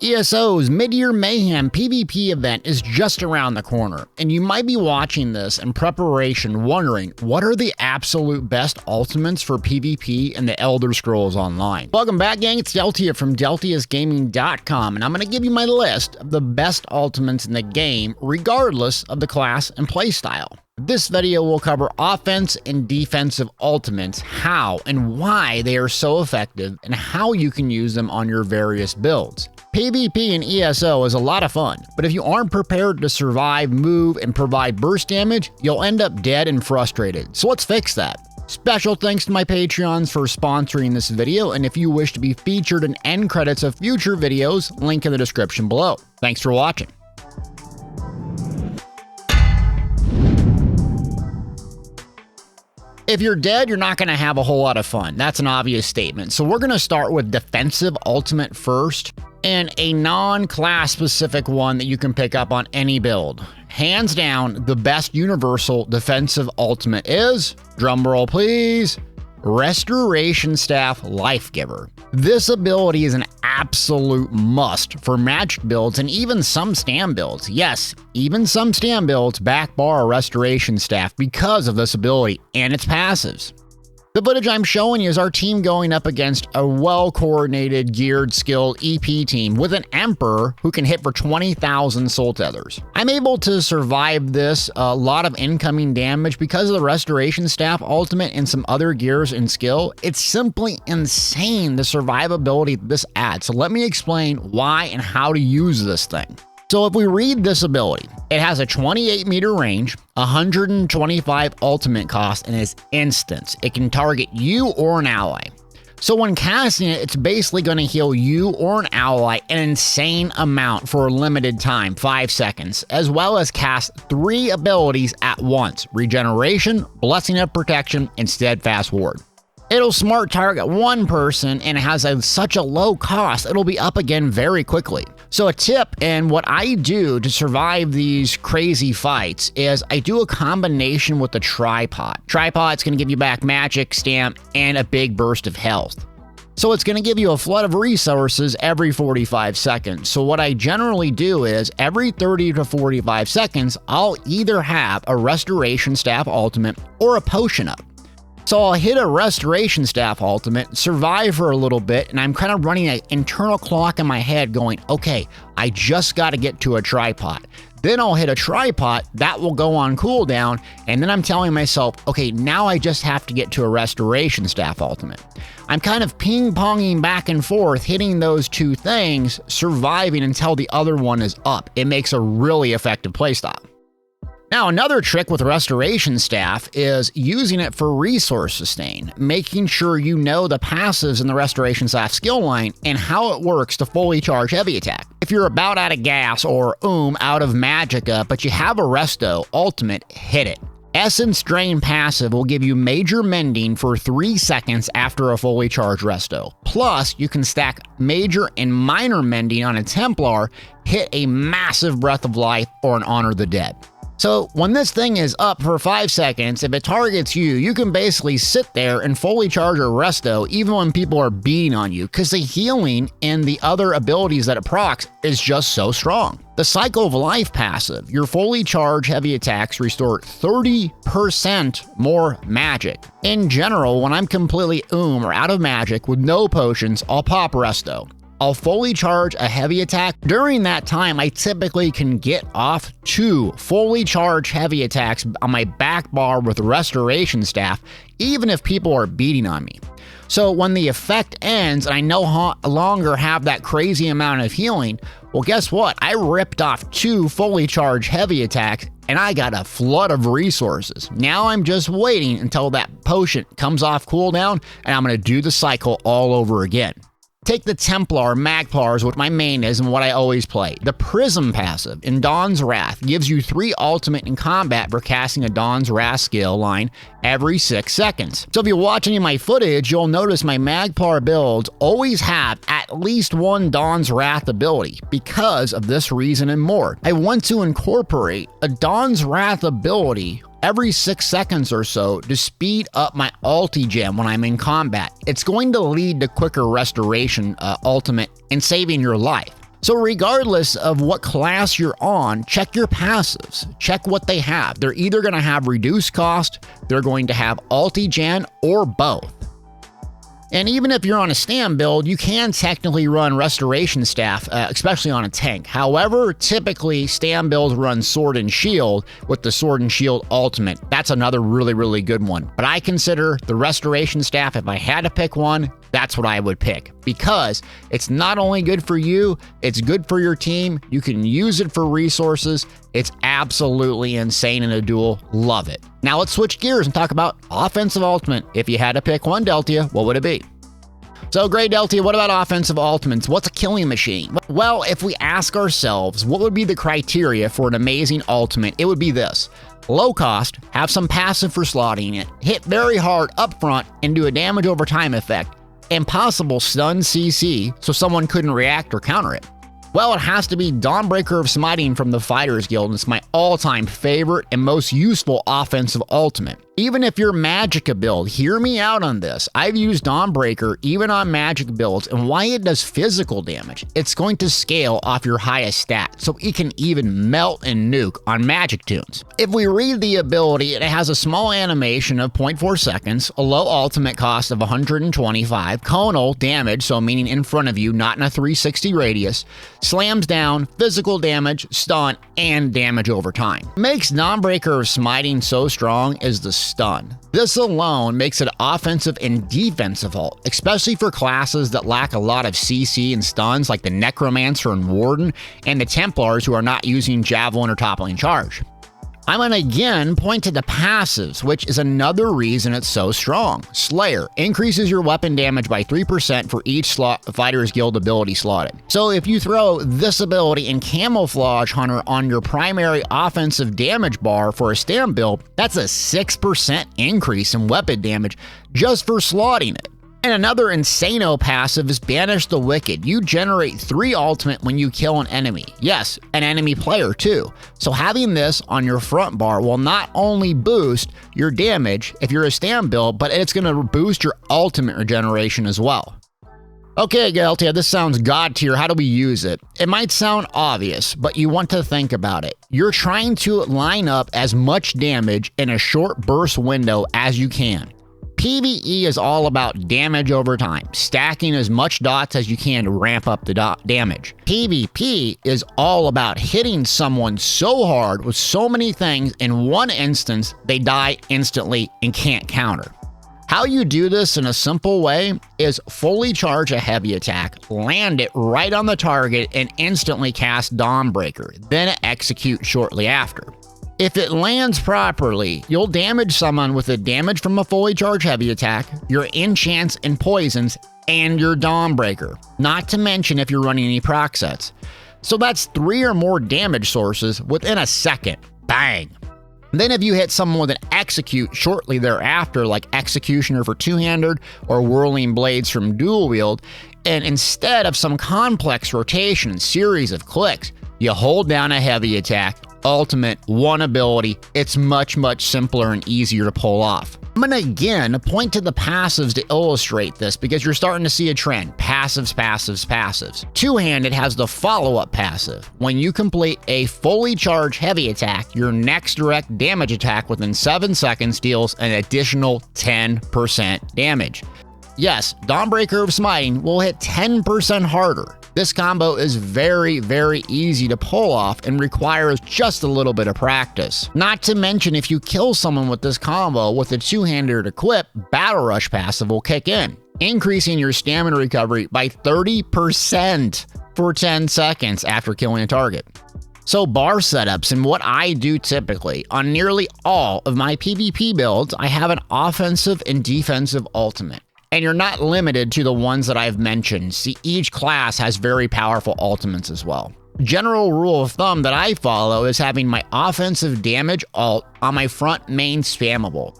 ESO's Midyear Mayhem PvP event is just around the corner, and you might be watching this in preparation wondering what are the absolute best ultimates for PvP in the Elder Scrolls Online. Welcome back, gang. It's Deltia from Deltiasgaming.com, and I'm going to give you my list of the best ultimates in the game regardless of the class and playstyle. This video will cover offense and defensive ultimates, how and why they are so effective, and how you can use them on your various builds. PvP in ESO is a lot of fun, but if you aren't prepared to survive, move, and provide burst damage, you'll end up dead and frustrated. So let's fix that. Special thanks to my Patreons for sponsoring this video, and if you wish to be featured in end credits of future videos, link in the description below. Thanks for watching. If you're dead, you're not going to have a whole lot of fun. That's an obvious statement. So we're going to start with defensive ultimate first, and a non-class specific one that you can pick up on any build. Hands down, the best universal defensive ultimate is, drumroll please, Restoration Staff Life Giver. This ability is an absolute must for magic builds and even some stand builds. Yes, even some stand builds back bar Restoration Staff because of this ability and its passives. The footage I'm showing you is our team going up against a well-coordinated, geared, skilled EP team with an Emperor who can hit for 20,000 soul tethers. I'm able to survive this a lot of incoming damage because of the Restoration Staff ultimate and some other gears and skill. It's simply insane the survivability this adds. So let me explain why and how to use this thing. So if we read this ability, it has a 28 meter range, 125 ultimate cost, and is instant. It can target you or an ally. So when casting it, it's basically going to heal you or an ally an insane amount for a limited time, 5 seconds, as well as cast 3 abilities at once: Regeneration, Blessing of Protection, and Steadfast Ward. It'll smart target one person and it has such a low cost, it'll be up again very quickly. So a tip and what I do to survive these crazy fights is I do a combination with the tripod. Tripod's going to give you back magic, stamp, and a big burst of health. So it's going to give you a flood of resources every 45 seconds. So what I generally do is every 30 to 45 seconds, I'll either have a Restoration Staff ultimate or a potion up. So I'll hit a Restoration Staff ultimate, survive for a little bit, and I'm kind of running an internal clock in my head going, okay, I just got to get to a tripod. Then I'll hit a tripod, that will go on cooldown, and then I'm telling myself, okay, now I just have to get to a Restoration Staff ultimate. I'm kind of ping-ponging back and forth, hitting those two things, surviving until the other one is up. It makes a really effective playstyle. Now, another trick with Restoration Staff is using it for resource sustain, making sure you know the passives in the Restoration Staff skill line and how it works to fully charge heavy attack. If you're about out of gas or out of magicka, but you have a Resto ultimate, hit it. Essence Drain passive will give you major mending for 3 seconds after a fully charged Resto. Plus, you can stack major and minor mending on a Templar, hit a massive Breath of Life, or an Honor the Dead. So when this thing is up for 5 seconds, if it targets you, you can basically sit there and fully charge a Resto even when people are beating on you, because the healing and the other abilities that it procs is just so strong. The Cycle of Life passive, your fully charged heavy attacks restore 30% more magic. In general, when I'm completely or out of magic with no potions, I'll pop Resto. I'll fully charge a heavy attack. During that time, I typically can get off 2 fully charged heavy attacks on my back bar with Restoration Staff, even if people are beating on me. So when the effect ends and I no longer have that crazy amount of healing, well, guess what? I ripped off 2 fully charged heavy attacks and I got a flood of resources. Now I'm just waiting until that potion comes off cooldown and I'm going to do the cycle all over again. Take the Templar Magpars, what my main is and what I always play. The Prism passive in Dawn's Wrath gives you 3 ultimate in combat for casting a Dawn's Wrath skill line every 6 seconds. So if you watch any of my footage, you'll notice my Magpar builds always have at least 1 Dawn's Wrath ability because of this reason and more. I want to incorporate a Dawn's Wrath ability every 6 seconds or so to speed up my ulti gem when I'm in combat. It's going to lead to quicker restoration ultimate and saving your life. So regardless of what class you're on, check your passives. Check what they have. They're either going to have reduced cost, they're going to have ulti-gen, or both. And even if you're on a stand build, you can technically run restoration staff, especially on a tank. However, typically stand builds run sword and shield with the sword and shield ultimate. That's another really, really good one. But I consider the restoration staff, if I had to pick one, that's what I would pick, because it's not only good for you, it's good for your team. You can use it for resources. It's absolutely insane in a duel. Love it. Now let's switch gears and talk about offensive ultimate. If you had to pick one Deltia, what would it be? So great Deltia, what about offensive ultimates? What's a killing machine? Well, if we ask ourselves what would be the criteria for an amazing ultimate, it would be this. Low cost, have some passive for slotting it, hit very hard up front and do a damage over time effect, and possible stun CC so someone couldn't react or counter it. Well, it has to be Dawnbreaker of Smiting from the Fighters Guild, and it's my all-time favorite and most useful offensive ultimate. Even if you're Magicka build, hear me out on this. I've used Dawnbreaker even on Magic builds, and why it does physical damage. It's going to scale off your highest stat, so it can even melt and nuke on Magic tunes. If we read the ability, it has a small animation of 0.4 seconds, a low ultimate cost of 125, conal damage, so meaning in front of you, not in a 360 radius, slams down, physical damage, stun, and damage over time. What makes Dawnbreaker of Smiting so strong is the stun. This alone makes it offensive and defensive ult, especially for classes that lack a lot of CC and stuns like the Necromancer and Warden, and the Templars who are not using Javelin or toppling charge. I'm going to again point to the passives, which is another reason it's so strong. Slayer increases your weapon damage by 3% for each Fighters Guild ability slotted. So if you throw this ability in Camouflage Hunter on your primary offensive damage bar for a stand build, that's a 6% increase in weapon damage just for slotting it. And another insano passive is Banish the Wicked. You generate 3 ultimate when you kill an enemy. Yes, an enemy player too. So having this on your front bar will not only boost your damage if you're a stand build, but it's going to boost your ultimate regeneration as well. Okay, Deltia, this sounds god tier. How do we use it? It might sound obvious, but you want to think about it. You're trying to line up as much damage in a short burst window as you can. PvE is all about damage over time, stacking as much dots as you can to ramp up the damage. PvP is all about hitting someone so hard with so many things in one instance they die instantly and can't counter. How you do this in a simple way is fully charge a heavy attack, land it right on the target, and instantly cast Dawnbreaker, then execute shortly after. If it lands properly, you'll damage someone with the damage from a fully charged heavy attack, your enchants and poisons, and your Dawnbreaker, not to mention if you're running any proc sets. So that's 3 or more damage sources within a second. Bang! Then if you hit someone with an execute shortly thereafter, like Executioner for two-handed or Whirling Blades from dual wield, and instead of some complex rotation and series of clicks, you hold down a heavy attack, ultimate, one ability. It's much, much simpler and easier to pull off. I'm going to again point to the passives to illustrate this because you're starting to see a trend. Passives, passives, passives. Two-handed has the follow-up passive. When you complete a fully charged heavy attack, your next direct damage attack within 7 seconds deals an additional 10% damage. Yes, Dawnbreaker of Smiting will hit 10% harder. This combo is very, very easy to pull off and requires just a little bit of practice. Not to mention, if you kill someone with this combo with a two-handed equip, Battle Rush passive will kick in, increasing your stamina recovery by 30% for 10 seconds after killing a target. So bar setups and what I do typically, on nearly all of my PvP builds, I have an offensive and defensive ultimate. And you're not limited to the ones that I've mentioned. See, each class has very powerful ultimates as well. General rule of thumb that I follow is having my offensive damage ult on my front main spammable.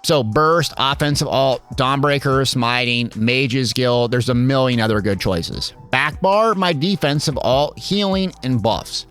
So Burst, offensive ult, Dawnbreaker, Smiting, Mage's Guild, there's a million other good choices. Backbar, my defensive ult, healing, and buffs.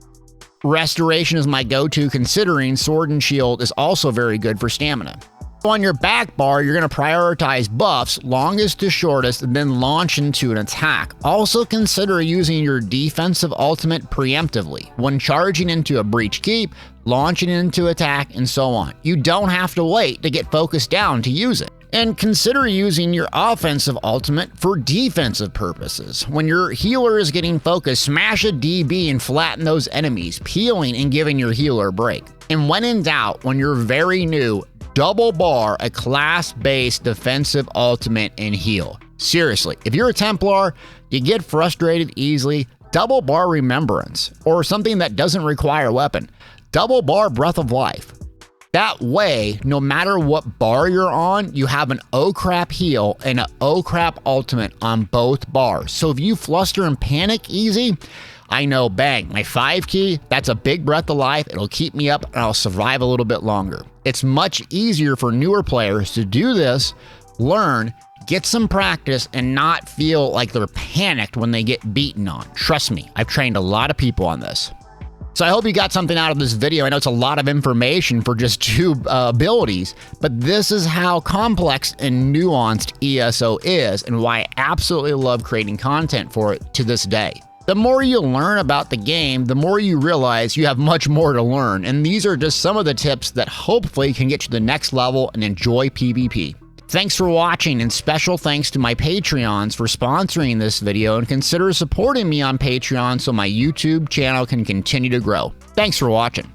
Restoration is my go-to considering Sword and Shield is also very good for stamina. On your back bar, you're going to prioritize buffs, longest to shortest, and then launch into an attack. Also consider using your defensive ultimate preemptively when charging into a breach keep, launching into attack, and so on. You don't have to wait to get focused down to use it. And consider using your offensive ultimate for defensive purposes. When your healer is getting focused, smash a DB and flatten those enemies, peeling and giving your healer a break. And when in doubt, when you're very new, double bar a class-based defensive ultimate and heal. Seriously, if you're a Templar, you get frustrated easily, double bar Remembrance, or something that doesn't require a weapon. Double bar Breath of Life. That way, no matter what bar you're on, you have an oh crap heal and an oh crap ultimate on both bars. So if you fluster and panic easy, I know, bang, my 5 key, that's a big breath of life. It'll keep me up and I'll survive a little bit longer. It's much easier for newer players to do this, learn, get some practice, and not feel like they're panicked when they get beaten on. Trust me, I've trained a lot of people on this. So I hope you got something out of this video. I know it's a lot of information for just 2 abilities, but this is how complex and nuanced ESO is and why I absolutely love creating content for it to this day. The more you learn about the game, the more you realize you have much more to learn, and these are just some of the tips that hopefully can get you to the next level and enjoy PvP. Thanks for watching, and special thanks to my Patreons for sponsoring this video, and consider supporting me on Patreon so my YouTube channel can continue to grow. Thanks for watching.